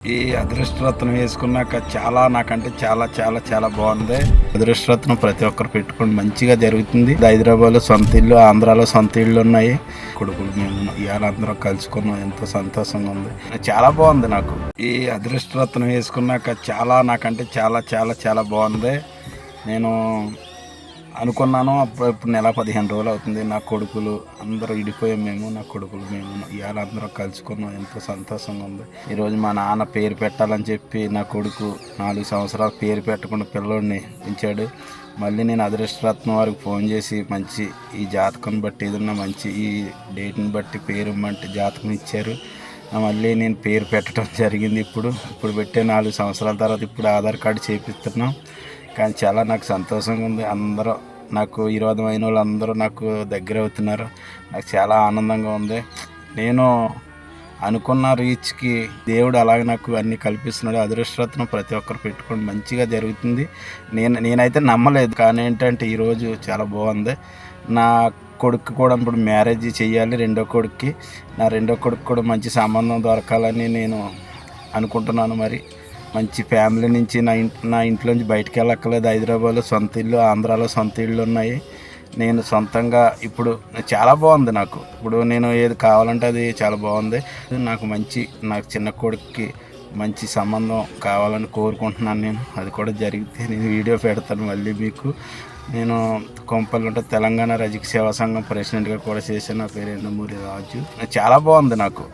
ఈ అదృష్టరత్నం వేసుకున్నాక నాకంటే చాలా బాగుంది. అదృష్టరత్నం ప్రతి ఒక్కరు పెట్టుకుని మంచిగా జరుగుతుంది. హైదరాబాద్లో సొంత ఇల్లు, ఆంధ్రాలో సొంత ఇళ్ళు ఉన్నాయి. కొడుకులు మేము ఇవాళ అందరం కలుసుకున్నాం. ఎంతో సంతోషంగా ఉంది. చాలా బాగుంది నాకు. ఈ అదృష్టరత్నం వేసుకున్నాక నాకంటే చాలా బాగుంది. నేను అనుకున్నాను ఇప్పుడు నెల 15 రోజులు అవుతుంది. నా కొడుకులు అందరూ ఇడిపోయాం. నా కొడుకులు మేము ఇవాళ అందరం కలుసుకున్నాం. ఎంతో సంతోషంగా ఉంది. ఈరోజు మా నాన్న పేరు పెట్టాలని చెప్పి నా కొడుకు 4 సంవత్సరాలు పేరు పెట్టకుండా పిల్లోడిని పెంచాడు. మళ్ళీ నేను అదృష్టరత్నం వారికి ఫోన్ చేసి మంచి ఈ జాతకం బట్టి ఏదన్నా మంచి ఈ డేట్ని బట్టి పేరు ఇమ్మంటే జాతకం ఇచ్చారు. మళ్ళీ నేను పేరు పెట్టడం జరిగింది. ఇప్పుడు పెట్టే 4 సంవత్సరాల తర్వాత ఇప్పుడు ఆధార్ కార్డు చేపిస్తున్నాం. కానీ చాలా నాకు సంతోషంగా ఉంది. అందరూ నాకు విరోధమైన వాళ్ళు అందరూ నాకు దగ్గర అవుతున్నారు. నాకు చాలా ఆనందంగా ఉంది. నేను అనుకున్న రీచ్కి దేవుడు అలాగే నాకు అన్నీ కల్పిస్తున్నాడు. అదృష్టరత్నం ప్రతి ఒక్కరు పెట్టుకొని మంచిగా జరుగుతుంది. నేనైతే నమ్మలేదు. కానీ ఏంటంటే ఈరోజు చాలా బాగుంది. నా కొడుకు కూడా ఇప్పుడు మ్యారేజ్ చేయాలి. రెండో కొడుక్కి నా రెండో కొడుకు కూడా మంచి సంబంధం దొరకాలని నేను అనుకుంటున్నాను. మరి మంచి ఫ్యామిలీ నుంచి నా ఇంట్లోంచి బయటికి వెళ్ళక్కర్లేదు. హైదరాబాద్లో సొంత ఇల్లు, ఆంధ్రాలో సొంత ఇళ్ళు ఉన్నాయి. నేను సొంతంగా ఇప్పుడు చాలా బాగుంది నాకు. ఇప్పుడు నేను ఏది కావాలంటే అది చాలా బాగుంది. నాకు చిన్న కొడుకుకి మంచి సంబంధం కావాలని కోరుకుంటున్నాను. నేను అది కూడా జరిగితే నేను వీడియో పెడతాను మళ్ళీ మీకు. నేను కొంపల్లి ఉంటే తెలంగాణ రజక సేవా సంఘం ప్రెసిడెంట్గా కూడా చేశాను. నా పేరు ఎండమూరి రాజు. చాలా బాగుంది నాకు.